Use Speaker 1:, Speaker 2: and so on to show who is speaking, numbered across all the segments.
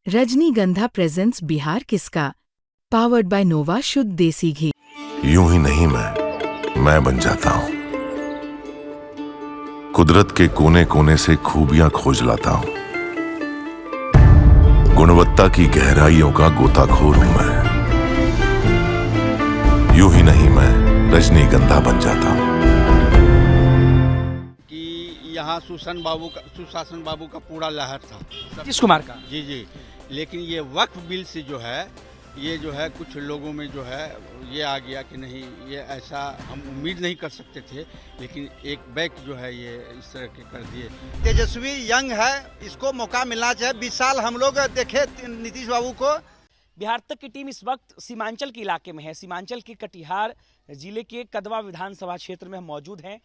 Speaker 1: रजनीगंधा प्रेजेंट्स बिहार किसका, powered by नोवा शुद्ध देसी घी।
Speaker 2: यूं ही नहीं मैं बन जाता हूं। कुदरत के कोने कोने से खूबियां खोज लाता हूं। गुणवत्ता की गहराइयों का गोताखोर हूं मैं। यूं ही नहीं मैं रजनीगंधा बन जाता हूं।
Speaker 3: कि यहाँ सुशासन बाबू का पूरा लहर था,
Speaker 4: नीतीश कुमार का।
Speaker 3: जी। लेकिन ये वक्फ बिल से जो है कुछ लोगों में जो है ये आ गया कि नहीं, ये ऐसा हम उम्मीद नहीं कर सकते थे, लेकिन एक बैक जो है ये इस तरह के कर दिए।
Speaker 5: तेजस्वी यंग है, इसको मौका मिलना चाहिए। 20 साल हम लोग देखे नीतीश बाबू को।
Speaker 4: बिहार तक की टीम इस वक्त सीमांचल के इलाके में है। सीमांचल के कटिहार जिले के कदवा विधानसभा क्षेत्र में हम मौजूद हैं।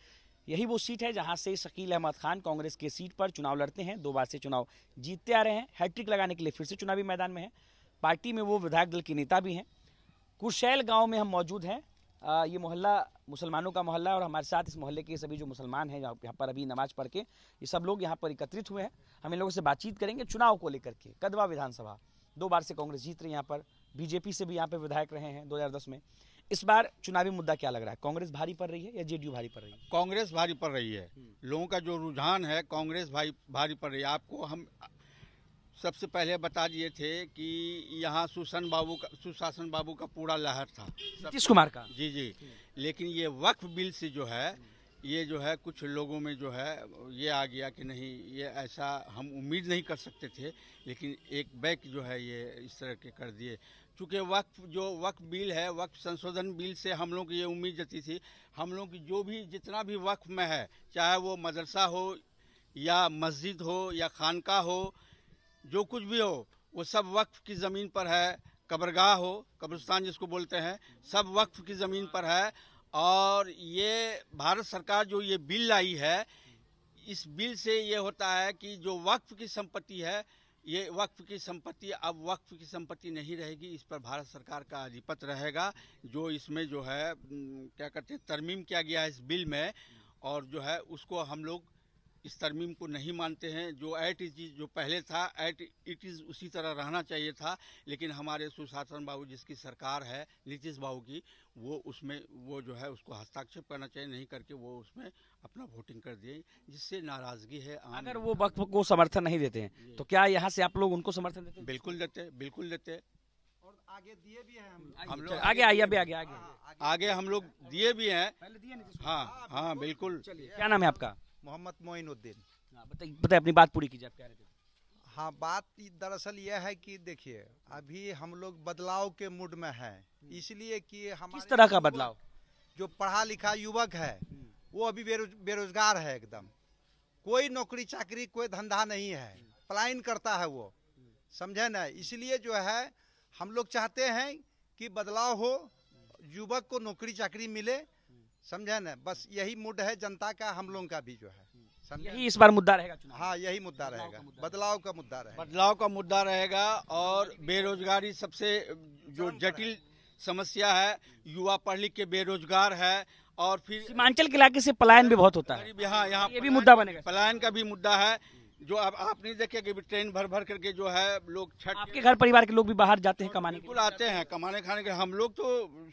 Speaker 4: यही वो सीट है जहां से शकील अहमद खान कांग्रेस के सीट पर चुनाव लड़ते हैं। 2 बार से चुनाव जीतते आ रहे हैं। हैट्रिक लगाने के लिए फिर से चुनावी मैदान में है। पार्टी में वो विधायक दल के नेता भी हैं। कुशैल गांव में हम मौजूद हैं। ये मोहल्ला मुसलमानों का मोहल्ला है और हमारे साथ इस मोहल्ले के सभी जो मुसलमान हैं यहाँ पर अभी नमाज पढ़ के ये सब लोग यहाँ पर एकत्रित हुए हैं। हम इन लोगों से बातचीत करेंगे चुनाव को लेकर के। कदवा विधानसभा 2 बार से कांग्रेस जीत रही है। यहाँ पर बीजेपी से भी यहाँ पे विधायक रहे हैं 2010 में। इस बार चुनावी मुद्दा क्या लग रहा है? कांग्रेस भारी पड़ रही है या जेडीयू भारी पड़ रही है?
Speaker 3: कांग्रेस भारी पड़ रही है। लोगों का जो रुझान है कांग्रेस भारी पड़ रही है। आपको हम सबसे पहले बता दिए थे कि यहाँ सुशासन बाबू का पूरा लहर था,
Speaker 4: नीतीश कुमार का।
Speaker 3: जी। लेकिन ये वक्फ बिल से जो है कुछ लोगों में जो है ये आ गया कि नहीं, ये ऐसा हम उम्मीद नहीं कर सकते थे, लेकिन एक बैक जो है ये इस तरह के कर दिए। चूँकि वक्फ बिल है, वक्फ संशोधन बिल से हम लोग की ये उम्मीद जती थी, हम लोग की जो भी जितना भी वक्फ में है, चाहे वो मदरसा हो या मस्जिद हो या खानका हो, जो कुछ भी हो, वो सब वक्फ की ज़मीन पर है। कब्रगाह हो, कब्रिस्तान जिसको बोलते हैं, सब वक्फ की ज़मीन पर है। और ये भारत सरकार जो ये बिल लाई है, इस बिल से ये होता है कि जो वक्फ की संपत्ति है, ये वक्फ की संपत्ति अब वक्फ की संपत्ति नहीं रहेगी। इस पर भारत सरकार का अधिपत्य रहेगा। जो इसमें जो है क्या कहते हैं, तरमीम किया गया है इस बिल में, और जो है उसको हम लोग इस तरमीम को नहीं मानते हैं। जो एट इज जो पहले था एट इट इज़ उसी तरह रहना चाहिए था। लेकिन हमारे सुशासन बाबू जिसकी सरकार है, नीतीश बाबू की, वो उसमें वो जो है उसको हस्ताक्षेप करना चाहिए, नहीं करके वो उसमें अपना वोटिंग कर दिए, जिससे नाराजगी है।
Speaker 4: अगर वो वक्फ को समर्थन नहीं देते हैं तो क्या यहाँ से आप लोग उनको समर्थन देते हैं?
Speaker 3: बिल्कुल देते।
Speaker 5: और आगे दिए भी हैं
Speaker 3: हम लोग।
Speaker 4: आगे आइए, अभी
Speaker 3: आगे हम लोग दिए भी हैं। हाँ बिल्कुल।
Speaker 4: क्या नाम है आपका?
Speaker 5: मोहम्मद मोइनुद्दीन।
Speaker 4: बताइए अपनी बात पूरी कीजिए, आप क्या रहते हैं?
Speaker 5: हाँ, बात दरअसल यह है कि देखिए, अभी हम लोग बदलाव के मूड में हैं, इसलिए कि हमारे
Speaker 4: किस तरह का बदलाव?
Speaker 5: जो पढ़ा लिखा युवक है वो अभी बेरोजगार है एकदम। कोई नौकरी चाकरी, कोई धंधा नहीं है, पलायन करता है वो, समझे ना। इसलिए जो है हम लोग चाहते हैं कि बदलाव हो, युवक को नौकरी चाकरी मिले, समझे ना। बस यही मुद्द है जनता का, हम लोगों का भी जो है,
Speaker 4: यही इस बार मुद्दा रहेगा चुनाव?
Speaker 5: हाँ, यही मुद्दा रहेगा, बदलाव का मुद्दा रहेगा। और बेरोजगारी सबसे जो जटिल समस्या है, युवा पढ़ लिख के बेरोजगार है। और फिर
Speaker 4: सीमांचल के इलाके से पलायन भी बहुत होता है।
Speaker 3: यहाँ
Speaker 4: ये भी मुद्दा बनेगा।
Speaker 3: पलायन का भी मुद्दा है। जो अब आप नहीं देखे कि ट्रेन भर करके जो है लोग
Speaker 4: आपके घर परिवार के लोग भी बाहर जाते हैं कमाने के लिए?
Speaker 3: आते हैं कमाने खाने के। हम लोग तो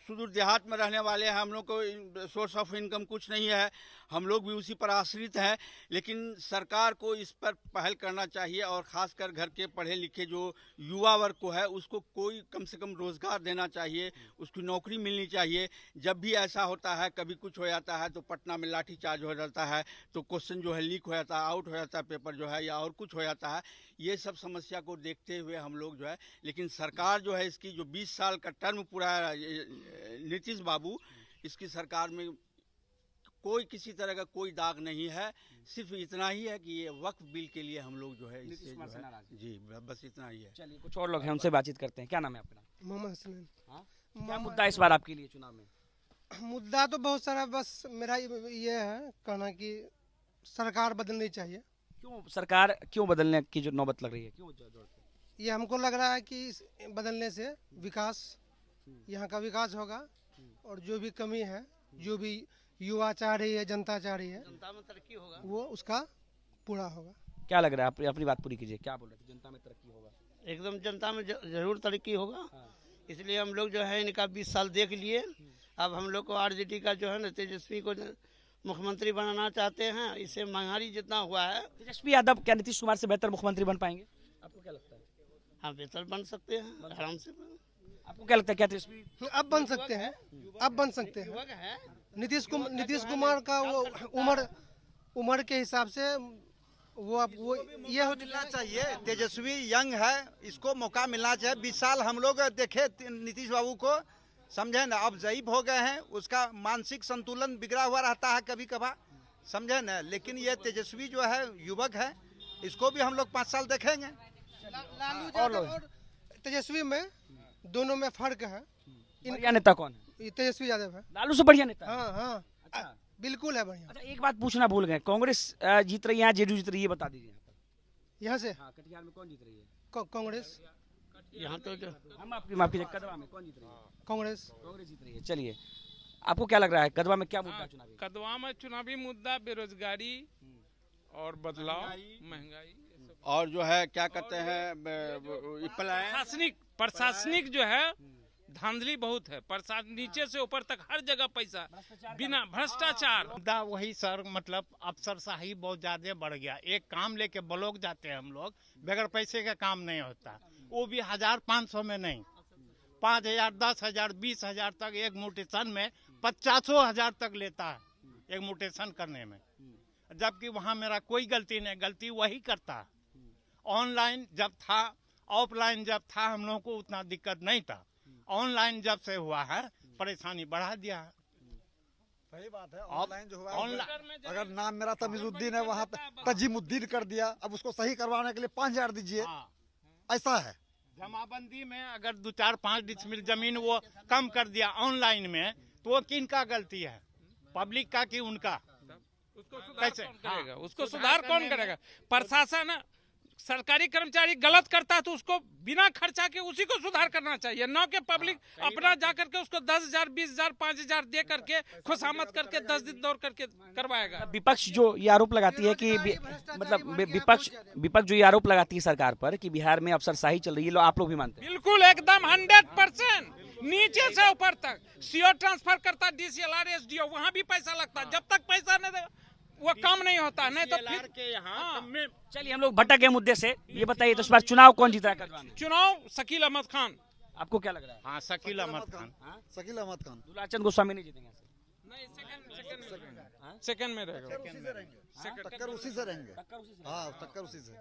Speaker 3: सुदूर देहात में रहने वाले हैं, हम लोग को सोर्स ऑफ इनकम कुछ नहीं है, हम लोग भी उसी पर आश्रित हैं। लेकिन सरकार को इस पर पहल करना चाहिए, और ख़ासकर घर के पढ़े लिखे जो युवा वर्ग को है उसको कोई कम से कम रोज़गार देना चाहिए, उसकी नौकरी मिलनी चाहिए। जब भी ऐसा होता है, कभी कुछ हो जाता है तो पटना में लाठीचार्ज हो जाता है, तो क्वेश्चन जो है लीक हो जाता है, आउट हो जाता है पेपर जो है, या और कुछ हो जाता है। ये सब समस्या को देखते हुए हम लोग जो है, लेकिन सरकार जो है इसकी जो 20 साल का टर्म पूरा नीतीश बाबू, इसकी सरकार में कोई किसी तरह का कोई दाग नहीं है। सिर्फ इतना ही है कि ये वक्फ बिल के लिए हम लोग जो है इससे जो है, जी बस इतना ही है।
Speaker 4: चलिए कुछ और लोग हैं, उनसे बातचीत करते हैं। क्या नाम है आपका?
Speaker 6: मोहम्मद हसनैन।
Speaker 4: क्या मुद्दा इस बार आपके लिए चुनाव में?
Speaker 6: मुद्दा तो बहुत सारा, बस मेरा ये है कहना कि सरकार बदलनी चाहिए।
Speaker 4: क्यों सरकार क्यों बदलने की जो नौबत लग रही है, क्यों?
Speaker 6: ये हमको लग रहा है कि बदलने से विकास, यहाँ का विकास होगा, और जो भी कमी है, जो भी युवा चाह रही है, जनता चाह रही है, जनता में तरक्की होगा, वो उसका पूरा होगा।
Speaker 4: क्या लग रहा है? अपनी बात पूरी कीजिए, क्या बोल रहे थे? जनता में तरक्की होगा?
Speaker 7: एकदम जनता में जरूर तरक्की होगा। इसलिए हम लोग जो है इनका 20 साल देख लिए। अब हम लोग को आरजेडी का जो है ना तेजस्वी को मुख्यमंत्री बनाना चाहते हैं। इससे महंगाई जितना हुआ है,
Speaker 4: तेजस्वी यादव क्या नीतीश कुमार से बेहतर मुख्यमंत्री बन पाएंगे? आपको क्या लगता है?
Speaker 7: हाँ बेहतर बन सकते हैं आराम से।
Speaker 4: आपको क्या लगता है, क्या तेजस्वी
Speaker 6: अब बन सकते हैं, अब बन सकते हैं। नीतीश कुमार का वो उम्र के हिसाब से वो ये हो
Speaker 5: मिलना चाहिए। तेजस्वी यंग है, इसको मौका मिलना चाहिए। 20 साल हम लोग देखे नीतीश बाबू को, समझे ना, अब ज़ईफ हो गए हैं, उसका मानसिक संतुलन बिगड़ा हुआ रहता है कभी कभार, समझे ना। लेकिन ये तेजस्वी जो है युवक है, इसको भी हम लोग 5 साल देखेंगे।
Speaker 6: लालू यादव और तेजस्वी में दोनों में फर्क है।
Speaker 4: बढ़िया नेता कौन है?
Speaker 6: ये तेजस्वी यादव है।
Speaker 4: लालू से बढ़िया नेता है?
Speaker 6: हाँ हाँ,
Speaker 4: अच्छा।
Speaker 6: बिल्कुल है बढ़िया।
Speaker 4: अच्छा, एक बात पूछना भूल गए, कांग्रेस जीत रही है या जेडीयू जीत रही है, ये बता दीजिए।
Speaker 6: यहाँ से
Speaker 4: हाँ, कटिहार में कौन जीत रही है?
Speaker 6: कांग्रेस।
Speaker 7: यहाँ तो जो
Speaker 4: हम आपकी माफ कीजिए, कदवा में कौन जीत रही है?
Speaker 6: कांग्रेस।
Speaker 4: कांग्रेस जीत रही है। चलिए, आपको क्या लग रहा है, कदवा में क्या मुद्दा चुनावी?
Speaker 8: कदवा में चुनावी मुद्दा बेरोजगारी और बदलाव, महंगाई
Speaker 3: और जो है क्या कहते हैं पलायन।
Speaker 8: प्रशासनिक जो है धांधली बहुत है। प्रशासन नीचे से ऊपर तक हर जगह पैसा, बिना भ्रष्टाचार।
Speaker 9: मुद्दा वही सर, मतलब अफसरशाही बहुत ज्यादा बढ़ गया। एक काम लेके ब्लॉक जाते हैं हम लोग, बगैर पैसे का काम नहीं होता। वो भी 1500 में नहीं, 5000, 10,000, 20,000 तक एक म्यूटेशन में 50,000 तक लेता है एक म्यूटेशन करने में। जबकि वहाँ मेरा कोई गलती नहीं, गलती वही करता। ऑनलाइन जब था, ऑफलाइन जब था, हम लोगों को उतना दिक्कत नहीं था। ऑनलाइन जब से हुआ है, परेशानी बढ़ा दिया है।
Speaker 10: सही बात है। ऑनलाइन जो हुआ है, अगर नाम मेरा तमीजुद्दीन है, वहाँ तजीमुद्दीन कर दिया। अब उसको सही करवाने के लिए 5,000 दीजिए, ऐसा है।
Speaker 9: जमाबंदी में अगर 2-4-5 डिसमिल जमीन वो कम कर दिया ऑनलाइन में, तो वो किनका गलती है? पब्लिक का कि उनका?
Speaker 8: उसको सुधार कौन करेगा? उसको सुधार कौन करेगा? प्रशासन। सरकारी कर्मचारी गलत करता है तो उसको बिना खर्चा के उसी को सुधार करना चाहिए, न कि पब्लिक अपना जाकर के उसको 10,000, 20,000, 5,000 दे करके खुशामद करके 10 दिन दौड़ करके करवाएगा।
Speaker 4: विपक्ष जो ये आरोप लगाती है कि मतलब विपक्ष जो ये आरोप लगाती है सरकार पर कि बिहार में अफसरशाही चल रही है, आप लोग भी मानते हैं?
Speaker 8: बिल्कुल, एकदम 100%। नीचे से ऊपर तक सीओ ट्रांसफर करता, डीसीएलआर, एसडीओ, वहाँ भी पैसा लगता। जब तक पैसा नहीं दे वो काम नहीं होता, नहीं तो फिर
Speaker 9: के यहाँ।
Speaker 4: चलिए, हम लोग भटक गए मुद्दे से। ये बताइए तो इस बार चुनाव कौन जीता है कदवा में?
Speaker 8: चुनाव शकील अहमद खान।
Speaker 4: आपको क्या लग रहा है?
Speaker 9: हाँ, शकील अहमद खान।
Speaker 10: शकील अहमद खान।
Speaker 4: दुलाचंद गोस्वामी नहीं जीतेंगे?
Speaker 8: नहीं, सेकंड में रहेगा।
Speaker 10: टक्कर उसी से रहेंगे। हाँ, टक्कर उसी से।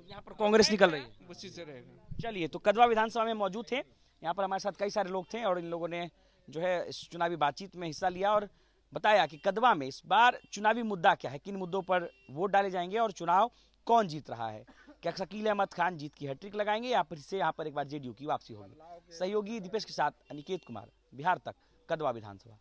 Speaker 4: यहाँ पर कांग्रेस निकल रही है,
Speaker 8: उसी से रहेगा।
Speaker 4: चलिए, तो कदवा विधानसभा में मौजूद थे, यहाँ पर हमारे साथ कई सारे लोग थे और इन लोगों ने जो है इस चुनावी बातचीत में हिस्सा लिया और बताया कि कदवा में इस बार चुनावी मुद्दा क्या है, किन मुद्दों पर वोट डाले जाएंगे और चुनाव कौन जीत रहा है। क्या शकील अहमद खान जीत की हैट्रिक लगाएंगे या फिर से यहाँ पर एक बार जेडीयू की वापसी होगी? सहयोगी दीपेश के साथ अनिकेत कुमार, बिहार तक, कदवा विधानसभा।